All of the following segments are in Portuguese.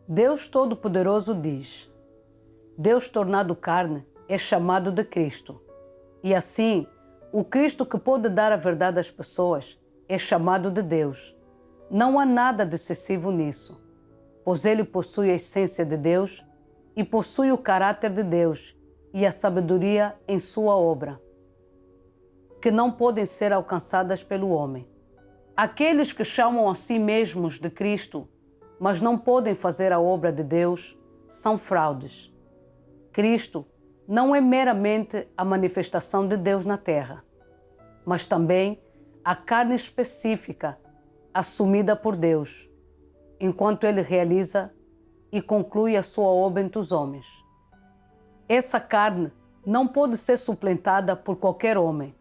Deus Todo-Poderoso diz: Deus tornado carne é chamado de Cristo. E assim, o Cristo que pode dar a verdade às pessoas é chamado de Deus. Não há nada de excessivo nisso, pois ele possui a essência de Deus e possui o caráter de Deus e a sabedoria em sua obra, que não podem ser alcançadas pelo homem. Aqueles que chamam a si mesmos de Cristo, mas não podem fazer a obra de Deus, são fraudes. Cristo não é meramente a manifestação de Deus na terra, mas também a carne específica assumida por Deus, enquanto Ele realiza e conclui a sua obra entre os homens. Essa carne não pode ser suplantada por qualquer homem,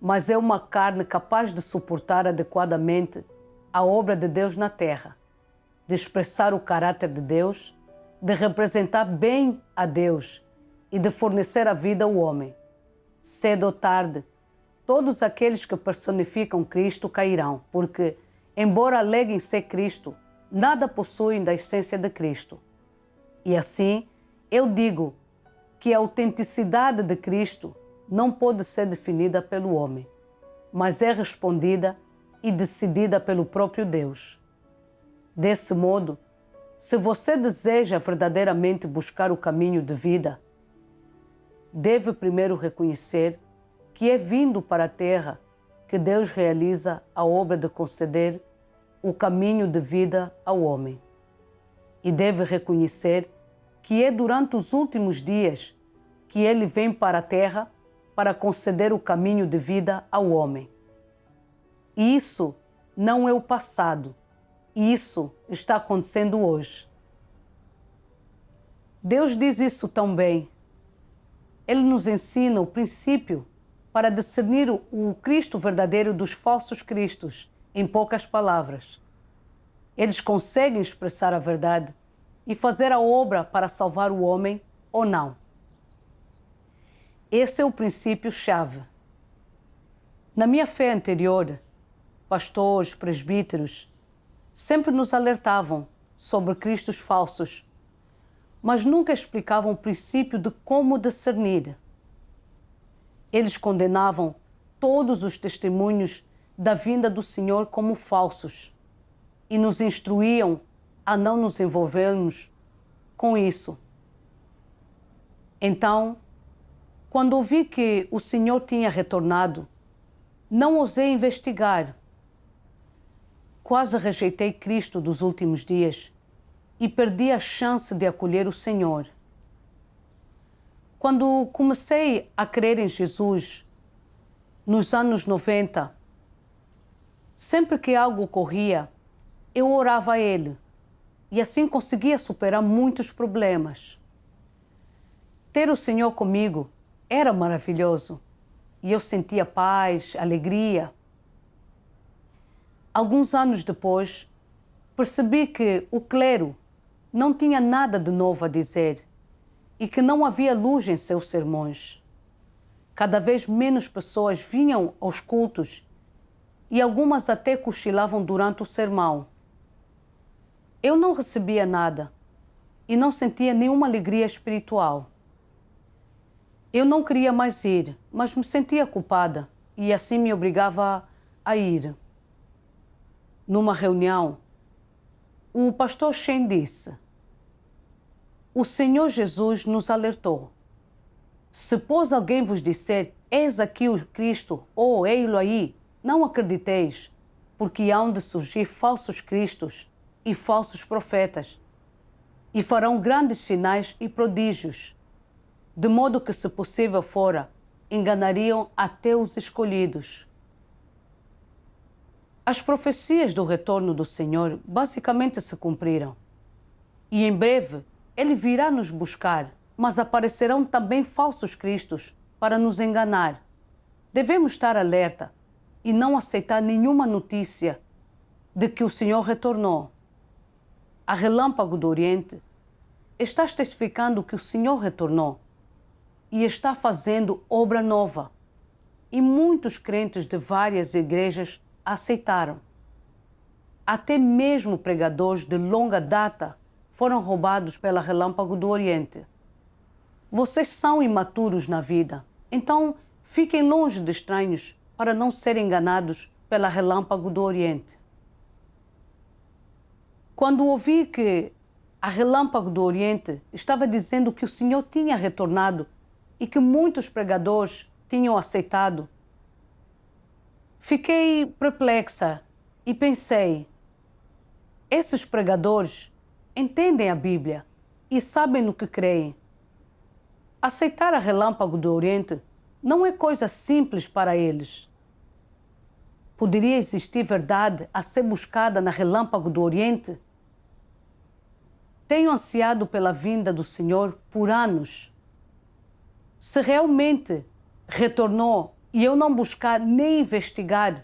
mas é uma carne capaz de suportar adequadamente a obra de Deus na terra, de expressar o caráter de Deus, de representar bem a Deus e de fornecer a vida ao homem. Cedo ou tarde, todos aqueles que personificam Cristo cairão, porque, embora aleguem ser Cristo, nada possuem da essência de Cristo. E assim, eu digo que a autenticidade de Cristo não pode ser definida pelo homem, mas é respondida e decidida pelo próprio Deus. Desse modo, se você deseja verdadeiramente buscar o caminho de vida, deve primeiro reconhecer que é vindo para a terra que Deus realiza a obra de conceder o caminho de vida ao homem. E deve reconhecer que é durante os últimos dias que Ele vem para a terra para conceder o caminho de vida ao homem. E isso não é o passado. Isso está acontecendo hoje. Deus diz isso tão bem. Ele nos ensina o princípio para discernir o Cristo verdadeiro dos falsos cristos, em poucas palavras. Eles conseguem expressar a verdade e fazer a obra para salvar o homem ou não. Esse é o princípio-chave. Na minha fé anterior, pastores, presbíteros, sempre nos alertavam sobre cristos falsos, mas nunca explicavam o princípio de como discernir. Eles condenavam todos os testemunhos da vinda do Senhor como falsos e nos instruíam a não nos envolvermos com isso. Então, quando ouvi que o Senhor tinha retornado, não ousei investigar. Quase rejeitei Cristo dos últimos dias e perdi a chance de acolher o Senhor. Quando comecei a crer em Jesus, nos anos 90, sempre que algo ocorria, eu orava a Ele e assim conseguia superar muitos problemas. Ter o Senhor comigo era maravilhoso e eu sentia paz, alegria. Alguns anos depois, percebi que o clero não tinha nada de novo a dizer e que não havia luz em seus sermões. Cada vez menos pessoas vinham aos cultos e algumas até cochilavam durante o sermão. Eu não recebia nada e não sentia nenhuma alegria espiritual. Eu não queria mais ir, mas me sentia culpada e assim me obrigava a ir. Numa reunião, o pastor Shen disse: o Senhor Jesus nos alertou. Se pois alguém vos disser, eis aqui o Cristo, ou ei-lo aí, não acrediteis, porque hão de surgir falsos cristos e falsos profetas, e farão grandes sinais e prodígios, de modo que, se possível fora, enganariam até os escolhidos. As profecias do retorno do Senhor basicamente se cumpriram. E em breve Ele virá nos buscar, mas aparecerão também falsos cristos para nos enganar. Devemos estar alerta e não aceitar nenhuma notícia de que o Senhor retornou. A Relâmpago do Oriente está testificando que o Senhor retornou e está fazendo obra nova. E muitos crentes de várias igrejas aceitaram. Até mesmo pregadores de longa data foram roubados pela Relâmpago do Oriente. Vocês são imaturos na vida, então fiquem longe de estranhos para não serem enganados pela Relâmpago do Oriente. Quando ouvi que a Relâmpago do Oriente estava dizendo que o Senhor tinha retornado e que muitos pregadores tinham aceitado, fiquei perplexa e pensei: esses pregadores entendem a Bíblia e sabem no que creem. Aceitar a Relâmpago do Oriente não é coisa simples para eles. Poderia existir verdade a ser buscada na Relâmpago do Oriente? Tenho ansiado pela vinda do Senhor por anos. Se realmente retornou e eu não buscar nem investigar,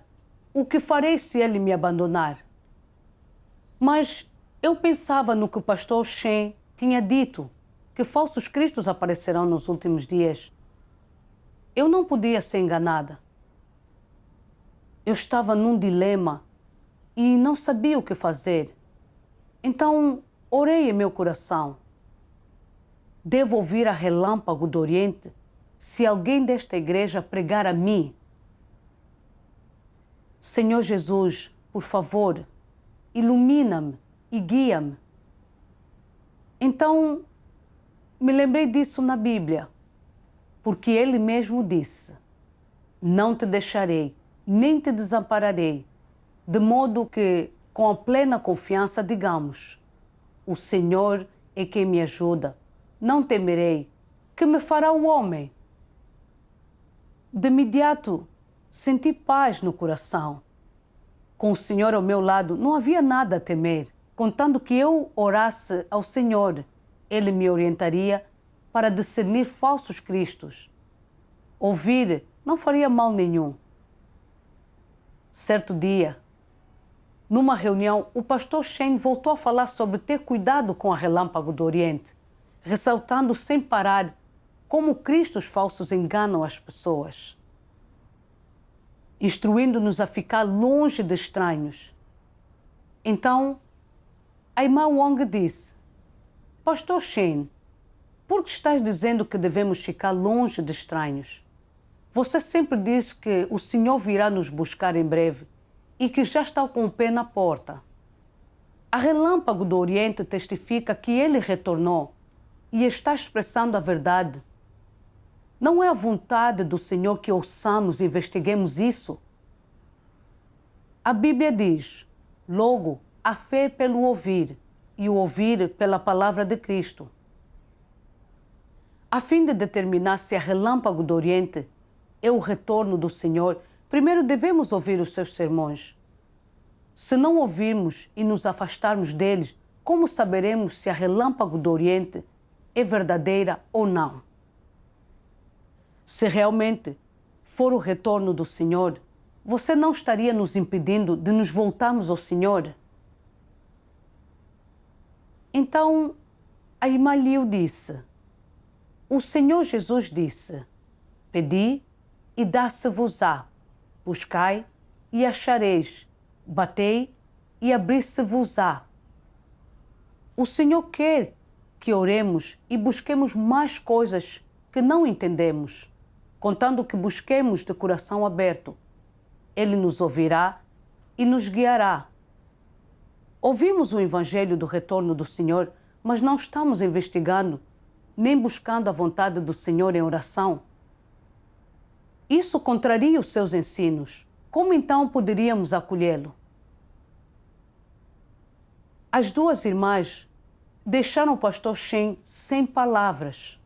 o que farei se ele me abandonar? Mas eu pensava no que o pastor Shen tinha dito, que falsos cristos aparecerão nos últimos dias. Eu não podia ser enganada. Eu estava num dilema e não sabia o que fazer. Então, orei em meu coração. Devo ouvir a Relâmpago do Oriente se alguém desta igreja pregar a mim? Senhor Jesus, por favor, ilumina-me e guia-me. Então, me lembrei disso na Bíblia, porque Ele mesmo disse: não te deixarei, nem te desampararei, de modo que, com a plena confiança, digamos: o Senhor é quem me ajuda, não temerei, que me fará o homem? De imediato, senti paz no coração. Com o Senhor ao meu lado, não havia nada a temer. Contando que eu orasse ao Senhor, Ele me orientaria para discernir falsos cristos. Ouvir não faria mal nenhum. Certo dia, numa reunião, o pastor Shen voltou a falar sobre ter cuidado com a Relâmpago do Oriente, ressaltando sem parar como cristos falsos enganam as pessoas, instruindo-nos a ficar longe de estranhos. Então, a irmã Wong disse: Pastor Shen, por que estás dizendo que devemos ficar longe de estranhos? Você sempre diz que o Senhor virá nos buscar em breve e que já está com o pé na porta. A Relâmpago do Oriente testifica que Ele retornou e está expressando a verdade. Não é a vontade do Senhor que ouçamos e investiguemos isso? A Bíblia diz: logo, a fé é pelo ouvir, e o ouvir pela palavra de Cristo. A fim de determinar se a Relâmpago do Oriente é o retorno do Senhor, primeiro devemos ouvir os seus sermões. Se não ouvirmos e nos afastarmos deles, como saberemos se a Relâmpago do Oriente é verdadeira ou não? Se realmente for o retorno do Senhor, você não estaria nos impedindo de nos voltarmos ao Senhor? Então, a irmã Liu disse: o Senhor Jesus disse: pedi e dá-se-vos-á, buscai e achareis, batei e abrir-se-vos-á. O Senhor quer que oremos e busquemos mais coisas que não entendemos, contando que busquemos de coração aberto. Ele nos ouvirá e nos guiará. Ouvimos o Evangelho do retorno do Senhor, mas não estamos investigando nem buscando a vontade do Senhor em oração. Isso contraria os seus ensinos. Como então poderíamos acolhê-lo? As duas irmãs deixaram o pastor Shen sem palavras.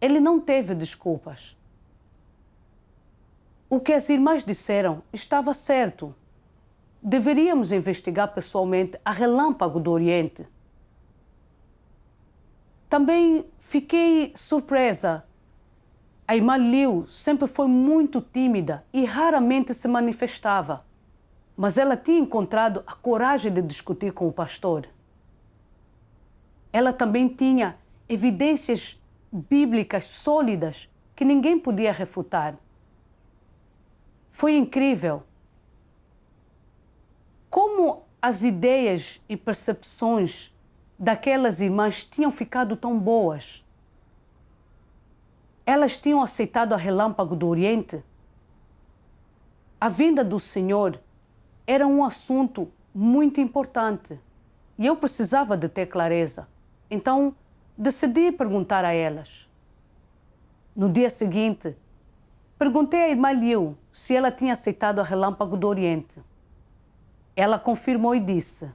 Ele não teve desculpas. O que as irmãs disseram estava certo. Deveríamos investigar pessoalmente a Relâmpago do Oriente. Também fiquei surpresa. A irmã Liu sempre foi muito tímida e raramente se manifestava. Mas ela tinha encontrado a coragem de discutir com o pastor. Ela também tinha evidências bíblicas sólidas que ninguém podia refutar. Foi incrível como as ideias e percepções daquelas irmãs tinham ficado tão boas. Elas tinham aceitado a relâmpago do Oriente. A vinda do Senhor era um assunto muito importante e eu precisava de ter clareza. Então, decidi perguntar a elas. No dia seguinte, perguntei à irmã Liu se ela tinha aceitado a relâmpago do Oriente. Ela confirmou e disse: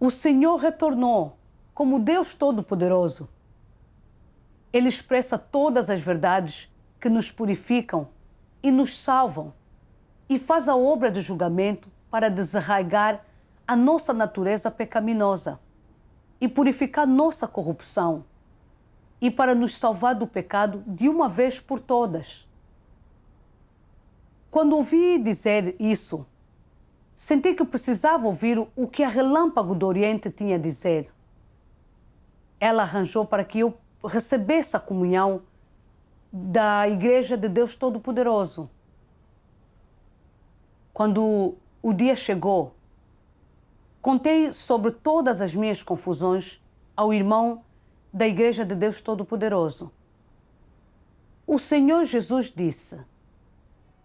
o Senhor retornou como Deus Todo-Poderoso. Ele expressa todas as verdades que nos purificam e nos salvam e faz a obra de julgamento para desarraigar a nossa natureza pecaminosa e purificar nossa corrupção e para nos salvar do pecado de uma vez por todas. Quando ouvi dizer isso, senti que precisava ouvir o que a relâmpago do Oriente tinha a dizer. Ela arranjou para que eu recebesse a comunhão da Igreja de Deus Todo-Poderoso. Quando o dia chegou, contei sobre todas as minhas confusões ao irmão da Igreja de Deus Todo-Poderoso. O Senhor Jesus disse: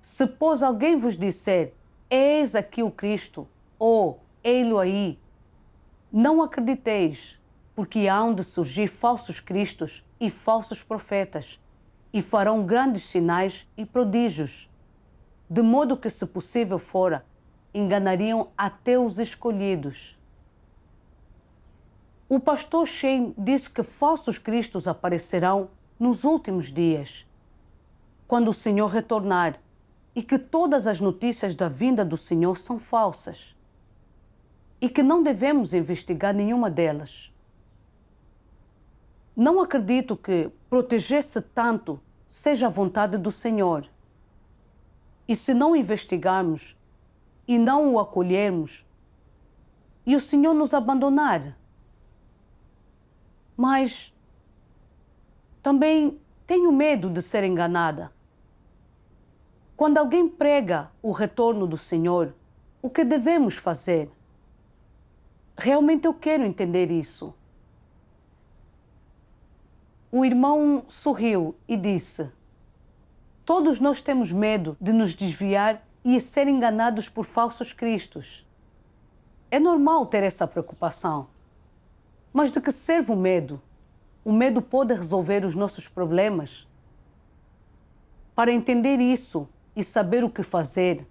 se pois alguém vos disser, eis aqui o Cristo, ou ei-lo aí, não acrediteis, porque hão de surgir falsos cristos e falsos profetas, e farão grandes sinais e prodígios, de modo que, se possível fora, enganariam até os escolhidos. O pastor Shane disse que falsos cristos aparecerão nos últimos dias, quando o Senhor retornar, e que todas as notícias da vinda do Senhor são falsas, e que não devemos investigar nenhuma delas. Não acredito que proteger-se tanto seja a vontade do Senhor. E se não investigarmos e não o acolhermos, e o Senhor nos abandonar? Mas também tenho medo de ser enganada. Quando alguém prega o retorno do Senhor, o que devemos fazer? Realmente eu quero entender isso. O irmão sorriu e disse: todos nós temos medo de nos desviar e ser enganados por falsos cristos. É normal ter essa preocupação. Mas de que serve o medo? O medo pode resolver os nossos problemas? Para entender isso e saber o que fazer,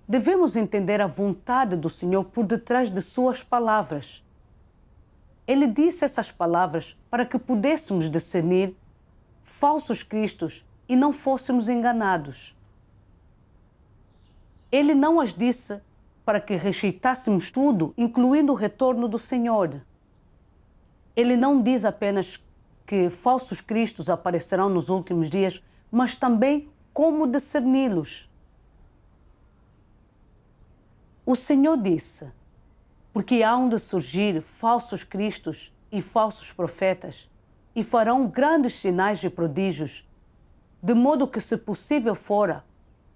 devemos entender a vontade do Senhor por detrás de suas palavras. Ele disse essas palavras para que pudéssemos discernir falsos cristos e não fôssemos enganados. Ele não as disse para que rejeitássemos tudo, incluindo o retorno do Senhor. Ele não diz apenas que falsos cristos aparecerão nos últimos dias, mas também como discerni-los. O Senhor disse: porque hão de surgir falsos cristos e falsos profetas, e farão grandes sinais e prodígios, de modo que, se possível fora,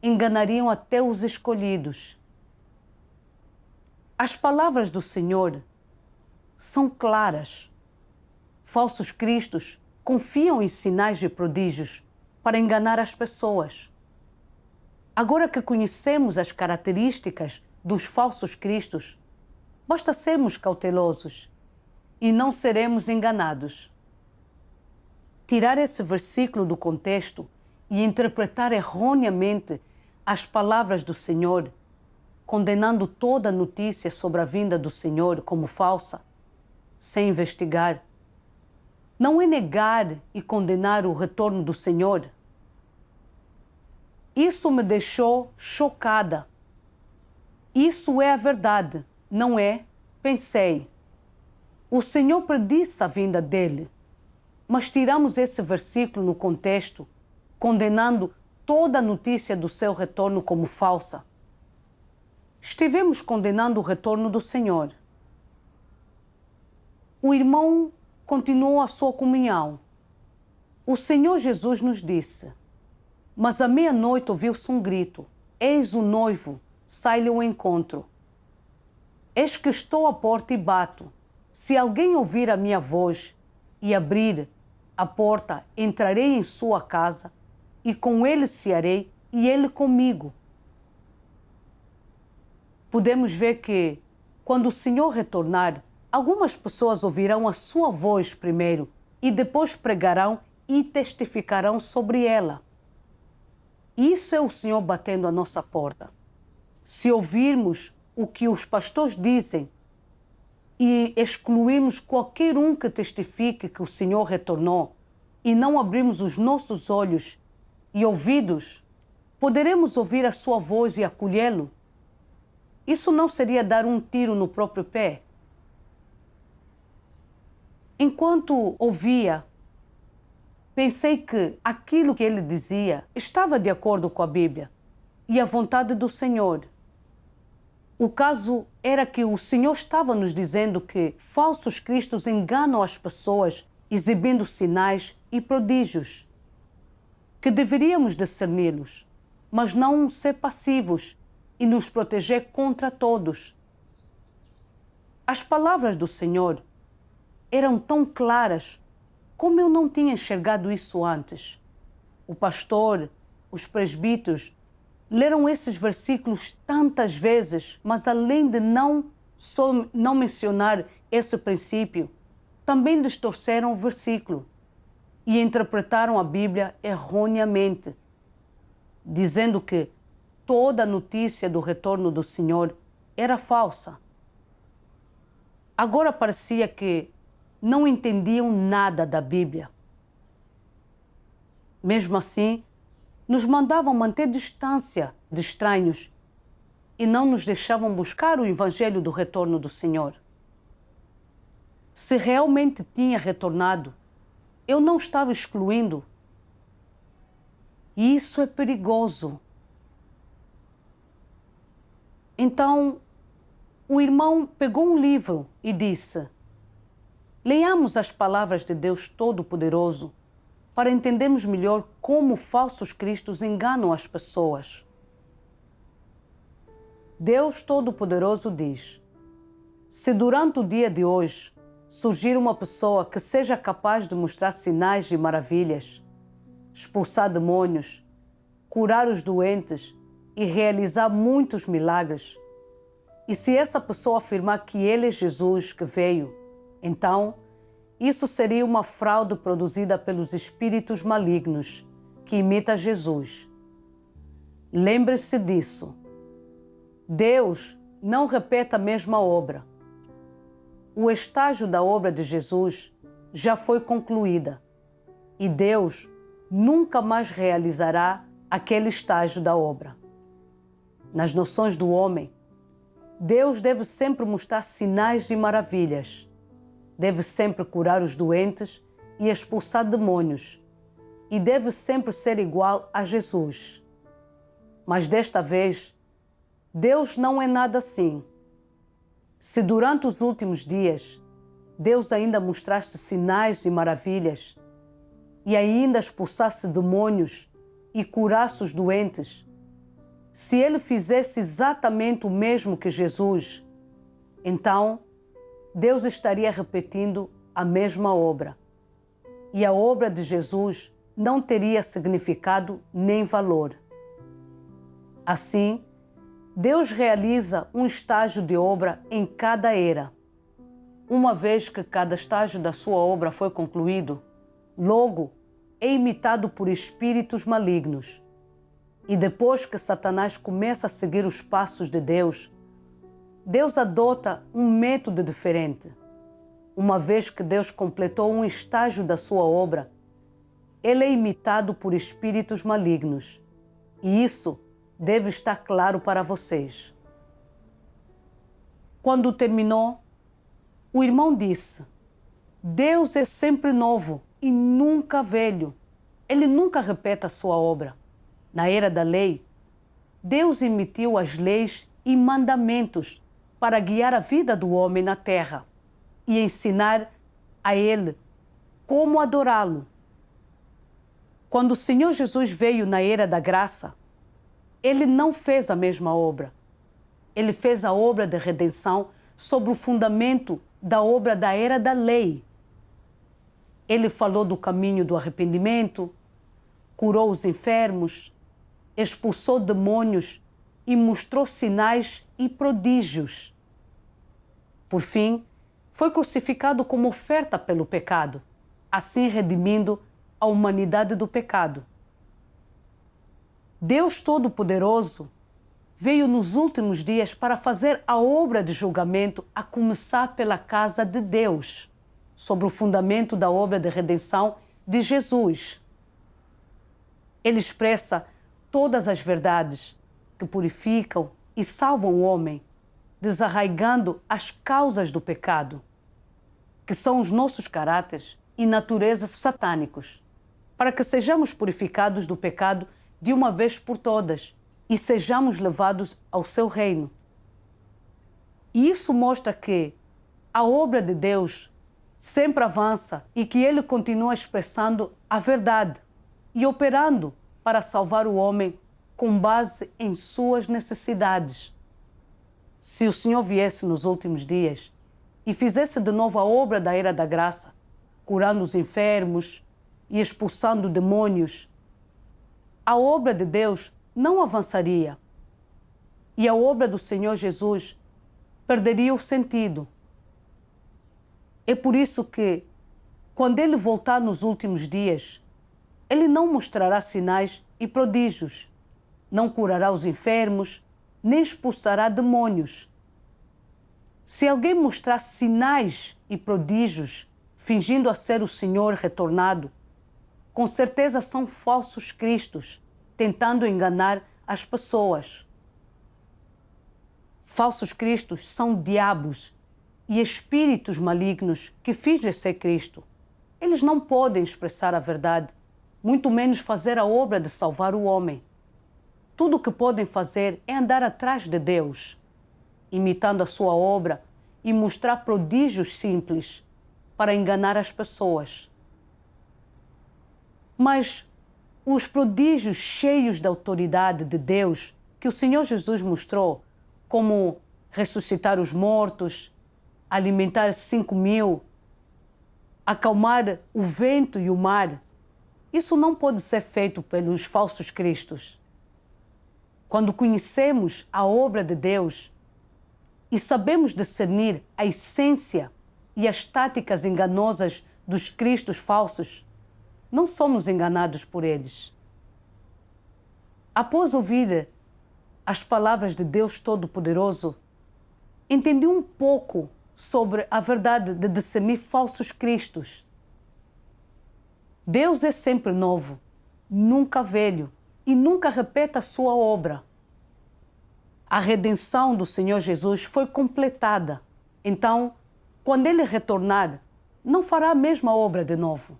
enganariam até os escolhidos. As palavras do Senhor são claras. Falsos cristos confiam em sinais e prodígios para enganar as pessoas. Agora que conhecemos as características dos falsos cristos, basta sermos cautelosos e não seremos enganados. Tirar esse versículo do contexto e interpretar erroneamente as palavras do Senhor, condenando toda notícia sobre a vinda do Senhor como falsa, sem investigar, não é negar e condenar o retorno do Senhor? Isso me deixou chocada. Isso é a verdade, não é? Pensei. O Senhor predisse a vinda dele, mas tiramos esse versículo no contexto, condenando toda a notícia do seu retorno como falsa. Estivemos condenando o retorno do Senhor. O irmão continuou a sua comunhão. O Senhor Jesus nos disse: mas à meia-noite ouviu-se um grito: eis o noivo, sai-lhe ao encontro. Eis que estou à porta e bato. Se alguém ouvir a minha voz e abrir a porta, entrarei em sua casa e com ele cearei e ele comigo. Podemos ver que, quando o Senhor retornar, algumas pessoas ouvirão a sua voz primeiro e depois pregarão e testificarão sobre ela. Isso é o Senhor batendo à nossa porta. Se ouvirmos o que os pastores dizem e excluirmos qualquer um que testifique que o Senhor retornou e não abrirmos os nossos olhos e ouvidos, poderemos ouvir a sua voz e acolhê-lo. Isso não seria dar um tiro no próprio pé? Enquanto ouvia, pensei que aquilo que ele dizia estava de acordo com a Bíblia e a vontade do Senhor. O caso era que o Senhor estava nos dizendo que falsos cristos enganam as pessoas exibindo sinais e prodígios, que deveríamos discerni-los, mas não ser passivos e nos proteger contra todos. As palavras do Senhor eram tão claras como eu não tinha enxergado isso antes. O pastor, os presbíteros, leram esses versículos tantas vezes, mas além de não mencionar esse princípio, também distorceram o versículo e interpretaram a Bíblia erroneamente, dizendo que toda a notícia do retorno do Senhor era falsa. Agora parecia que não entendiam nada da Bíblia. Mesmo assim, nos mandavam manter distância de estranhos e não nos deixavam buscar o Evangelho do retorno do Senhor. Se realmente tinha retornado, eu não estava excluindo. E isso é perigoso. Então, o irmão pegou um livro e disse: leiamos as palavras de Deus Todo-Poderoso para entendermos melhor como falsos cristos enganam as pessoas. Deus Todo-Poderoso diz: se durante o dia de hoje surgir uma pessoa que seja capaz de mostrar sinais e maravilhas, expulsar demônios, curar os doentes e realizar muitos milagres, e se essa pessoa afirmar que ele é Jesus que veio, então isso seria uma fraude produzida pelos espíritos malignos que imita Jesus. Lembre-se disso. Deus não repete a mesma obra. O estágio da obra de Jesus já foi concluída e Deus nunca mais realizará aquele estágio da obra. Nas noções do homem, Deus deve sempre mostrar sinais e maravilhas. Deve sempre curar os doentes e expulsar demônios. E deve sempre ser igual a Jesus. Mas desta vez, Deus não é nada assim. Se durante os últimos dias Deus ainda mostrasse sinais e maravilhas e ainda expulsasse demônios e curasse os doentes, se Ele fizesse exatamente o mesmo que Jesus, então Deus estaria repetindo a mesma obra. E a obra de Jesus não teria significado nem valor. Assim, Deus realiza um estágio de obra em cada era. Uma vez que cada estágio da sua obra foi concluído, logo é imitado por espíritos malignos. E depois que Satanás começa a seguir os passos de Deus, Deus adota um método diferente. Uma vez que Deus completou um estágio da sua obra, ele é imitado por espíritos malignos. E isso deve estar claro para vocês. Quando terminou, o irmão disse: Deus é sempre novo e nunca velho. Ele nunca repete a sua obra. Na era da lei, Deus emitiu as leis e mandamentos para guiar a vida do homem na terra e ensinar a ele como adorá-lo. Quando o Senhor Jesus veio na era da graça, Ele não fez a mesma obra. Ele fez a obra de redenção sobre o fundamento da obra da era da lei. Ele falou do caminho do arrependimento, curou os enfermos, expulsou demônios e mostrou sinais e prodígios. Por fim, foi crucificado como oferta pelo pecado, assim redimindo a humanidade do pecado. Deus Todo-Poderoso veio nos últimos dias para fazer a obra de julgamento, a começar pela casa de Deus, sobre o fundamento da obra de redenção de Jesus. Ele expressa todas as verdades que purificam e salvam o homem, desarraigando as causas do pecado, que são os nossos caráteres e naturezas satânicos, para que sejamos purificados do pecado de uma vez por todas e sejamos levados ao seu reino. E isso mostra que a obra de Deus sempre avança e que Ele continua expressando a verdade e operando para salvar o homem com base em suas necessidades. Se o Senhor viesse nos últimos dias e fizesse de novo a obra da era da graça, curando os enfermos e expulsando demônios, a obra de Deus não avançaria e a obra do Senhor Jesus perderia o sentido. É por isso que, quando Ele voltar nos últimos dias, Ele não mostrará sinais e prodígios, não curará os enfermos, nem expulsará demônios. Se alguém mostrar sinais e prodígios, fingindo a ser o Senhor retornado, com certeza são falsos cristos, tentando enganar as pessoas. Falsos cristos são diabos e espíritos malignos que fingem ser Cristo. Eles não podem expressar a verdade, muito menos fazer a obra de salvar o homem. Tudo o que podem fazer é andar atrás de Deus, imitando a sua obra e mostrar prodígios simples para enganar as pessoas. Mas os prodígios cheios da autoridade de Deus que o Senhor Jesus mostrou, como ressuscitar os mortos, alimentar 5.000, acalmar o vento e o mar, isso não pode ser feito pelos falsos cristos. Quando conhecemos a obra de Deus e sabemos discernir a essência e as táticas enganosas dos cristos falsos, não somos enganados por eles. Após ouvir as palavras de Deus Todo-Poderoso, entendi um pouco sobre a verdade de discernir falsos cristos. Deus é sempre novo, nunca velho e nunca repete a sua obra. A redenção do Senhor Jesus foi completada. Então, quando Ele retornar, não fará a mesma obra de novo.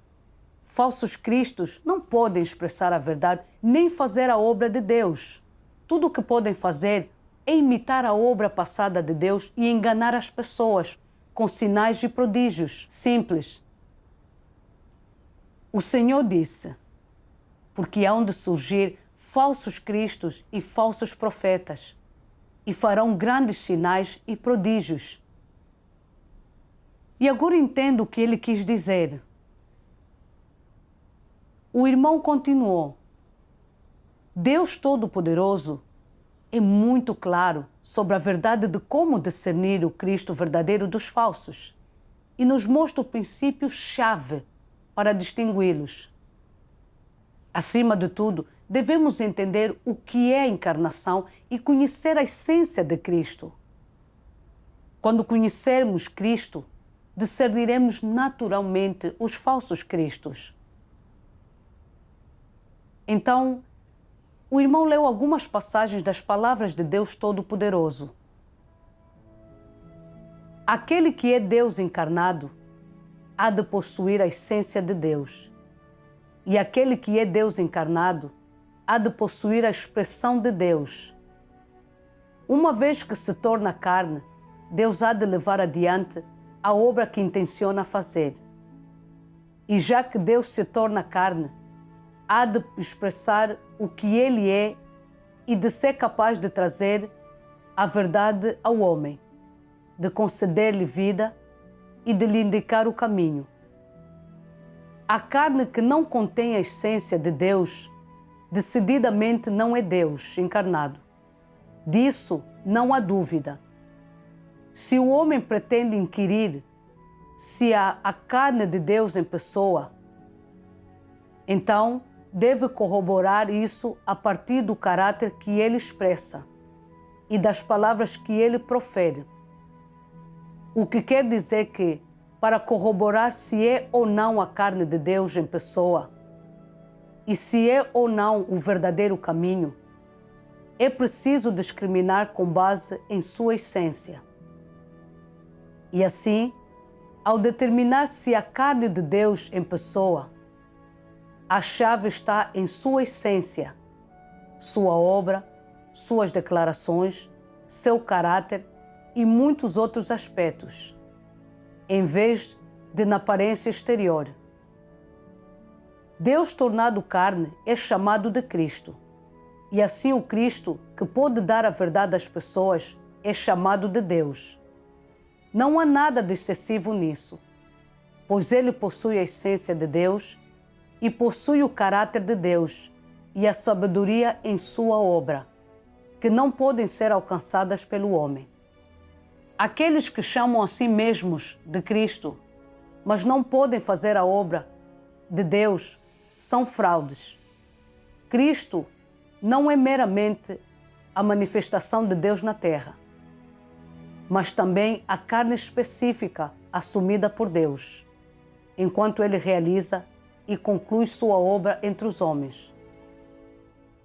Falsos cristos não podem expressar a verdade nem fazer a obra de Deus. Tudo o que podem fazer é imitar a obra passada de Deus e enganar as pessoas com sinais e prodígios simples. O Senhor disse, porque hão de surgir falsos cristos e falsos profetas, e farão grandes sinais e prodígios. E agora entendo o que ele quis dizer. O irmão continuou. Deus Todo-Poderoso é muito claro sobre a verdade de como discernir o Cristo verdadeiro dos falsos e nos mostra o princípio-chave para distingui-los. Acima de tudo, devemos entender o que é a encarnação e conhecer a essência de Cristo. Quando conhecermos Cristo, discerniremos naturalmente os falsos cristos. Então, o irmão leu algumas passagens das palavras de Deus Todo-Poderoso. Aquele que é Deus encarnado há de possuir a essência de Deus. E aquele que é Deus encarnado há de possuir a expressão de Deus. Uma vez que se torna carne, Deus há de levar adiante a obra que intenciona fazer. E já que Deus se torna carne, há de expressar o que Ele é e de ser capaz de trazer a verdade ao homem, de conceder-lhe vida e de lhe indicar o caminho. A carne que não contém a essência de Deus, decididamente não é Deus encarnado. Disso não há dúvida. Se o homem pretende inquirir se há a carne de Deus em pessoa, então deve corroborar isso a partir do caráter que ele expressa e das palavras que ele profere. O que quer dizer que, para corroborar se é ou não a carne de Deus em pessoa e se é ou não o verdadeiro caminho, é preciso discriminar com base em sua essência. E assim, ao determinar se a carne de Deus em pessoa, a chave está em sua essência, sua obra, suas declarações, seu caráter e muitos outros aspectos, em vez de na aparência exterior. Deus tornado carne é chamado de Cristo, e assim o Cristo, que pode dar a verdade às pessoas, é chamado de Deus. Não há nada de excessivo nisso, pois ele possui a essência de Deus e possui o caráter de Deus e a sabedoria em sua obra, que não podem ser alcançadas pelo homem. Aqueles que chamam a si mesmos de Cristo, mas não podem fazer a obra de Deus, são fraudes. Cristo não é meramente a manifestação de Deus na terra, mas também a carne específica assumida por Deus, enquanto ele realiza e conclui sua obra entre os homens.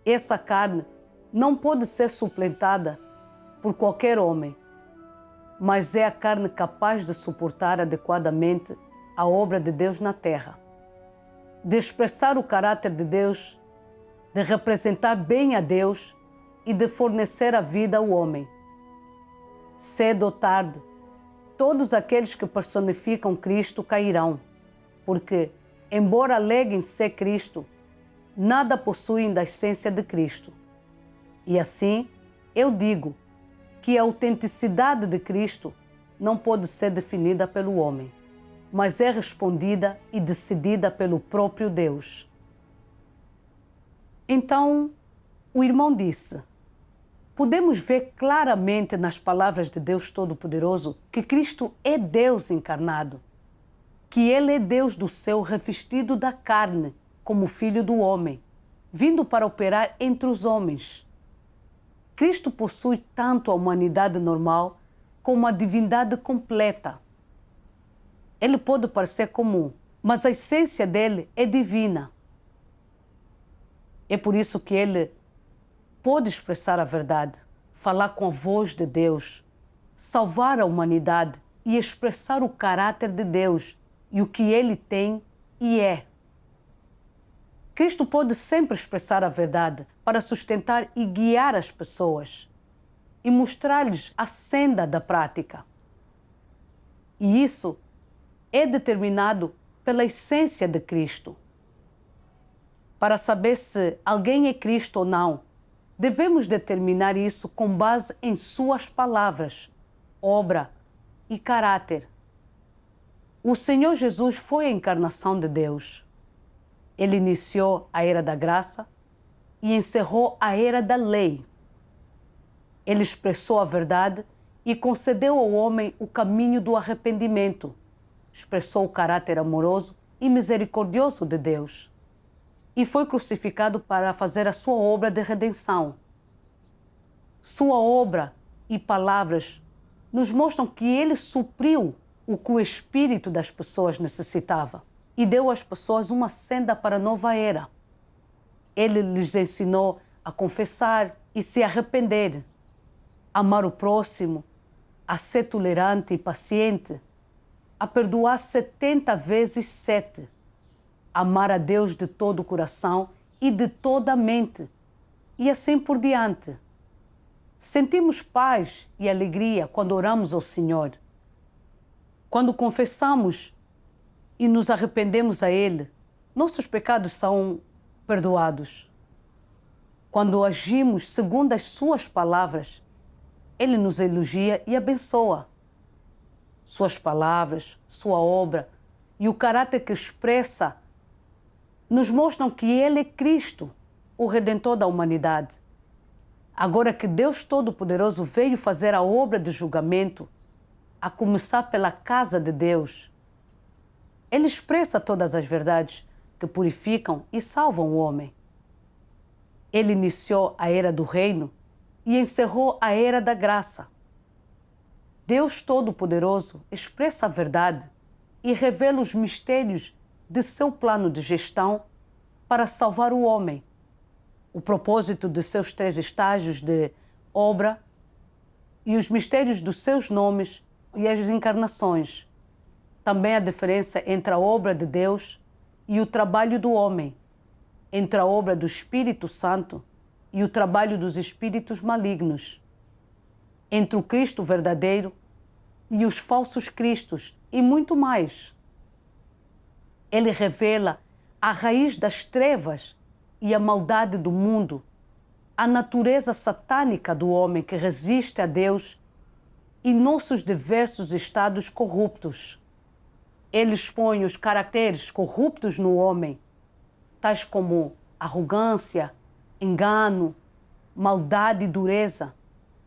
Essa carne não pode ser suplantada por qualquer homem, mas é a carne capaz de suportar adequadamente a obra de Deus na terra, de expressar o caráter de Deus, de representar bem a Deus e de fornecer a vida ao homem. Cedo ou tarde, todos aqueles que personificam Cristo cairão, porque, embora aleguem ser Cristo, nada possuem da essência de Cristo. E assim, eu digo que a autenticidade de Cristo não pode ser definida pelo homem, mas é respondida e decidida pelo próprio Deus. Então, o irmão disse: podemos ver claramente nas palavras de Deus Todo-Poderoso que Cristo é Deus encarnado, que Ele é Deus do céu revestido da carne, como Filho do homem, vindo para operar entre os homens. Cristo possui tanto a humanidade normal como a divindade completa. Ele pode parecer comum, mas a essência dele é divina. É por isso que ele pode expressar a verdade, falar com a voz de Deus, salvar a humanidade e expressar o caráter de Deus e o que ele tem e é. Cristo pode sempre expressar a verdade para sustentar e guiar as pessoas e mostrar-lhes a senda da prática. E isso é determinado pela essência de Cristo. Para saber se alguém é Cristo ou não, devemos determinar isso com base em suas palavras, obra e caráter. O Senhor Jesus foi a encarnação de Deus. Ele iniciou a era da graça e encerrou a era da lei. Ele expressou a verdade e concedeu ao homem o caminho do arrependimento. Expressou o caráter amoroso e misericordioso de Deus. E foi crucificado para fazer a sua obra de redenção. Sua obra e palavras nos mostram que ele supriu o que o espírito das pessoas necessitava e deu às pessoas uma senda para a nova era. Ele lhes ensinou a confessar e se arrepender, a amar o próximo, a ser tolerante e paciente, a perdoar 70 vezes 7, amar a Deus de todo o coração e de toda a mente, e assim por diante. Sentimos paz e alegria quando oramos ao Senhor. Quando confessamos e nos arrependemos a Ele, nossos pecados são perdoados. Quando agimos segundo as suas palavras, Ele nos elogia e abençoa. suas palavras, sua obra e o caráter que expressa nos mostram que Ele é Cristo, o Redentor da humanidade. Agora que Deus Todo-Poderoso veio fazer a obra de julgamento, a começar pela casa de Deus, Ele expressa todas as verdades que purificam e salvam o homem. Ele iniciou a era do reino e encerrou a era da graça. Deus Todo-Poderoso expressa a verdade e revela os mistérios de seu plano de gestão para salvar o homem, o propósito de seus 3 estágios de obra e os mistérios dos seus nomes e as encarnações. Também a diferença entre a obra de Deus e o trabalho do homem, entre a obra do Espírito Santo e o trabalho dos espíritos malignos, entre o Cristo verdadeiro e os falsos cristos e muito mais. Ele revela a raiz das trevas e a maldade do mundo, a natureza satânica do homem que resiste a Deus e nossos diversos estados corruptos. Ele expõe os caracteres corruptos no homem, tais como arrogância, engano, maldade e dureza.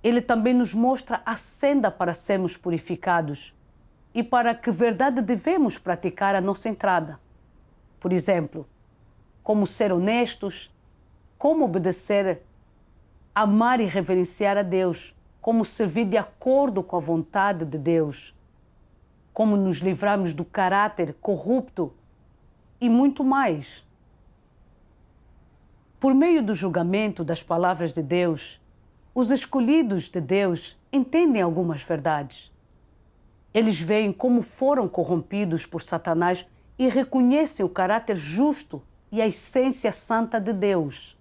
Ele também nos mostra a senda para sermos purificados e para que verdade devemos praticar a nossa entrada. Por exemplo, como ser honestos, como obedecer, amar e reverenciar a Deus, como servir de acordo com a vontade de Deus, como nos livrarmos do caráter corrupto e muito mais. Por meio do julgamento das palavras de Deus, os escolhidos de Deus entendem algumas verdades. Eles veem como foram corrompidos por Satanás e reconhecem o caráter justo e a essência santa de Deus.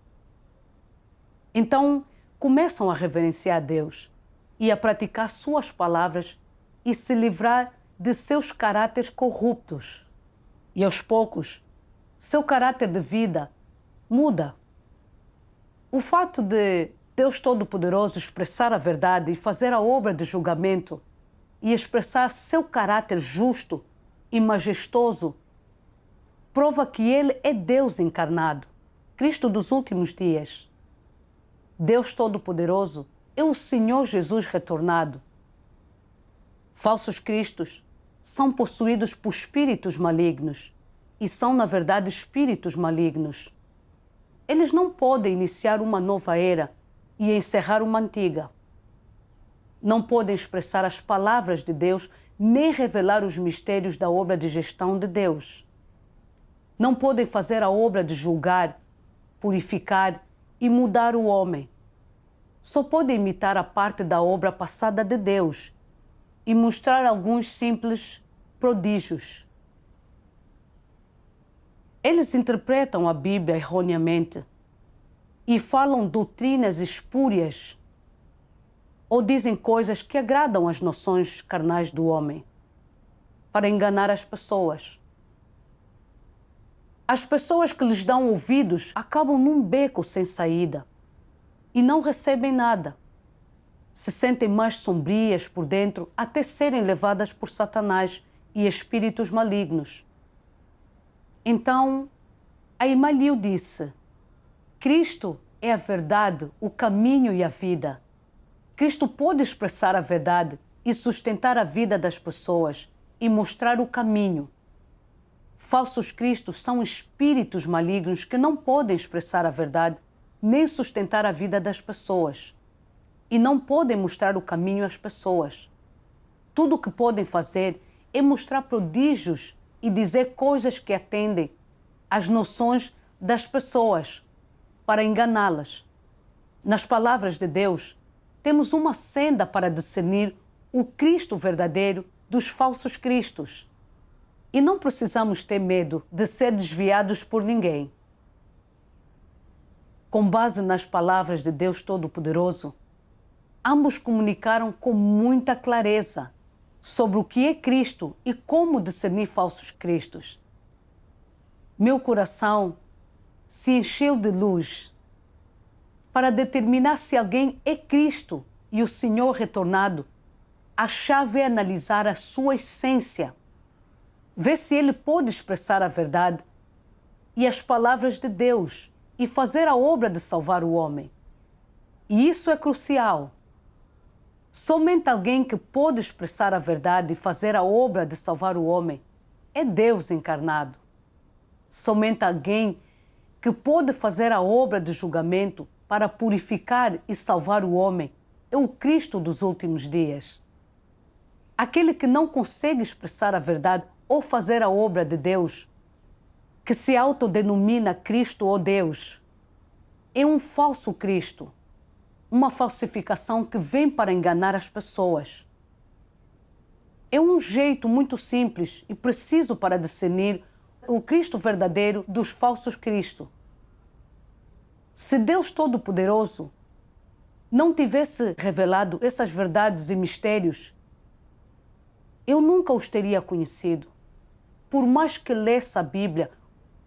Então, começam a reverenciar Deus e a praticar suas palavras e se livrar de seus caráteres corruptos. E aos poucos, seu caráter de vida muda. O fato de Deus Todo-Poderoso expressar a verdade e fazer a obra de julgamento e expressar seu caráter justo e majestoso prova que Ele é Deus encarnado, Cristo dos últimos dias. Deus Todo-Poderoso é o Senhor Jesus retornado. Falsos cristos são possuídos por espíritos malignos e são, na verdade, espíritos malignos. Eles não podem iniciar uma nova era e encerrar uma antiga. Não podem expressar as palavras de Deus nem revelar os mistérios da obra de gestão de Deus. Não podem fazer a obra de julgar, purificar e mudar o homem. Só podem imitar a parte da obra passada de Deus e mostrar alguns simples prodígios. Eles interpretam a Bíblia erroneamente e falam doutrinas espúrias ou dizem coisas que agradam às noções carnais do homem para enganar as pessoas. As pessoas que lhes dão ouvidos acabam num beco sem saída e não recebem nada. Se sentem mais sombrias por dentro até serem levadas por Satanás e espíritos malignos. Então, a irmã Liu disse: Cristo é a verdade, o caminho e a vida. Cristo pode expressar a verdade e sustentar a vida das pessoas e mostrar o caminho. Falsos cristos são espíritos malignos que não podem expressar a verdade nem sustentar a vida das pessoas e não podem mostrar o caminho às pessoas. Tudo o que podem fazer é mostrar prodígios e dizer coisas que atendem às noções das pessoas para enganá-las. Nas palavras de Deus, temos uma senda para discernir o Cristo verdadeiro dos falsos cristos. E não precisamos ter medo de ser desviados por ninguém. Com base nas palavras de Deus Todo-Poderoso, ambos comunicaram com muita clareza sobre o que é Cristo e como discernir falsos cristos. Meu coração se encheu de luz para determinar se alguém é Cristo e o Senhor retornado a chave é analisar a sua essência, ver se ele pode expressar a verdade e as palavras de Deus e fazer a obra de salvar o homem. E isso é crucial. Somente alguém que pode expressar a verdade e fazer a obra de salvar o homem é Deus encarnado. Somente alguém que pode fazer a obra de julgamento para purificar e salvar o homem é o Cristo dos últimos dias. Aquele que não consegue expressar a verdade ou fazer a obra de Deus, que se autodenomina Cristo ou Deus, é um falso Cristo, uma falsificação que vem para enganar as pessoas. É um jeito muito simples e preciso para discernir o Cristo verdadeiro dos falsos Cristo. Se Deus Todo-Poderoso não tivesse revelado essas verdades e mistérios, eu nunca os teria conhecido, por mais que lesse a Bíblia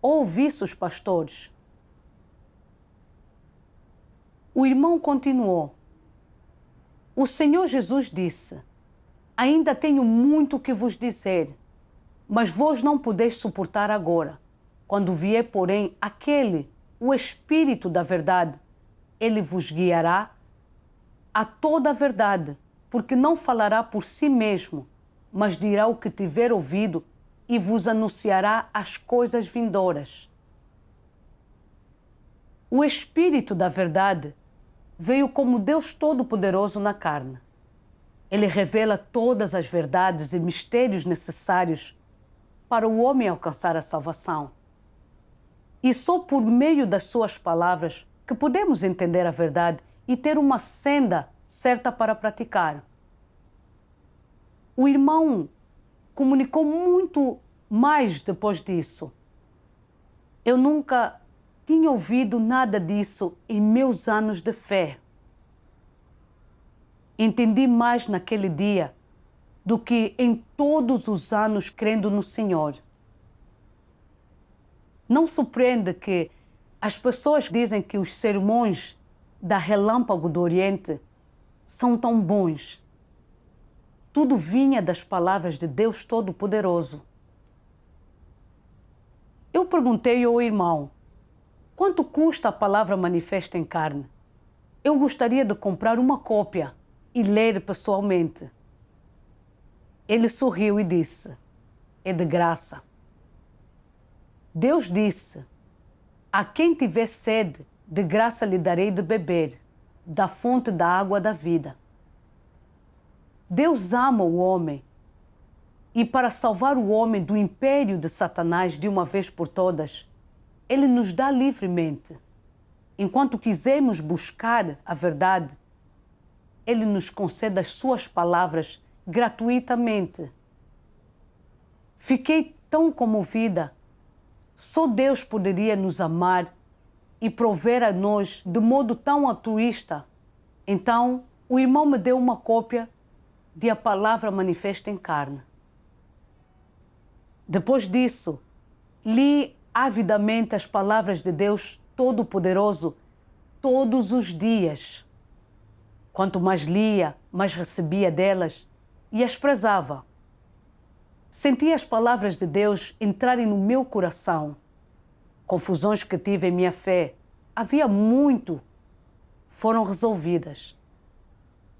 ou ouvisse os pastores. O irmão continuou. O Senhor Jesus disse: ainda tenho muito que vos dizer, mas vós não podeis suportar agora. Quando vier, porém, aquele, o Espírito da verdade, ele vos guiará a toda a verdade, porque não falará por si mesmo, mas dirá o que tiver ouvido e vos anunciará as coisas vindouras. O Espírito da verdade veio como Deus Todo-Poderoso na carne. Ele revela todas as verdades e mistérios necessários para o homem alcançar a salvação. E só por meio das suas palavras que podemos entender a verdade e ter uma senda certa para praticar. O irmão comunicou muito mais depois disso. Eu nunca tinha ouvido nada disso em meus anos de fé. Entendi mais naquele dia do que em todos os anos crendo no Senhor. Não surpreende que as pessoas dizem que os sermões da Relâmpago do Oriente são tão bons. Tudo vinha das palavras de Deus Todo-Poderoso. Eu perguntei ao irmão: quanto custa a palavra manifesta em carne? Eu gostaria de comprar uma cópia e ler pessoalmente. Ele sorriu e disse: é de graça. Deus disse: a quem tiver sede, de graça lhe darei de beber, da fonte da água da vida. Deus ama o homem e, para salvar o homem do império de Satanás de uma vez por todas, Ele nos dá livremente. Enquanto quisermos buscar a verdade, Ele nos concede as suas palavras gratuitamente. Fiquei tão comovida. Só Deus poderia nos amar e prover a nós de modo tão altruísta. Então, o irmão me deu uma cópia de A Palavra Manifesta em Carne. Depois disso, li avidamente as palavras de Deus Todo-Poderoso todos os dias. Quanto mais lia, mais recebia delas e as prezava. Senti as palavras de Deus entrarem no meu coração. Confusões que tive em minha fé, havia muito, foram resolvidas.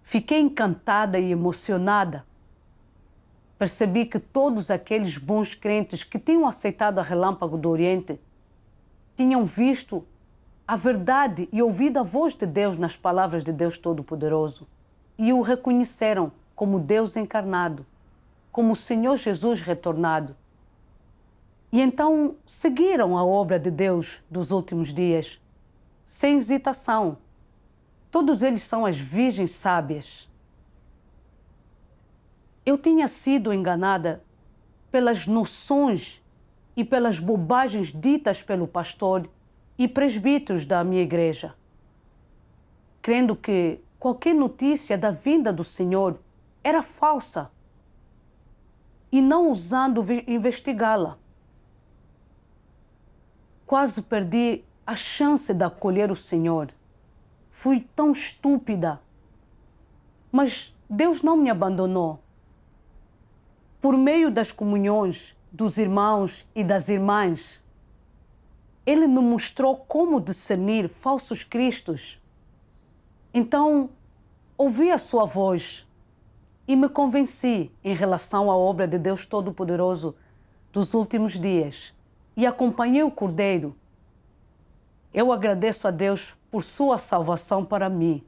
Fiquei encantada e emocionada. Percebi que todos aqueles bons crentes que tinham aceitado a Relâmpago do Oriente tinham visto a verdade e ouvido a voz de Deus nas palavras de Deus Todo-Poderoso e o reconheceram como Deus encarnado, como o Senhor Jesus retornado. E então seguiram a obra de Deus dos últimos dias, sem hesitação. Todos eles são as virgens sábias. Eu tinha sido enganada pelas noções e pelas bobagens ditas pelo pastor e presbíteros da minha igreja, crendo que qualquer notícia da vinda do Senhor era falsa e não ousando investigá-la. Quase perdi a chance de acolher o Senhor. Fui tão estúpida. Mas Deus não me abandonou. Por meio das comunhões dos irmãos e das irmãs, Ele me mostrou como discernir falsos cristos. Então, ouvi a sua voz e me convenci em relação à obra de Deus Todo-Poderoso dos últimos dias e acompanhei o Cordeiro. Eu agradeço a Deus por sua salvação para mim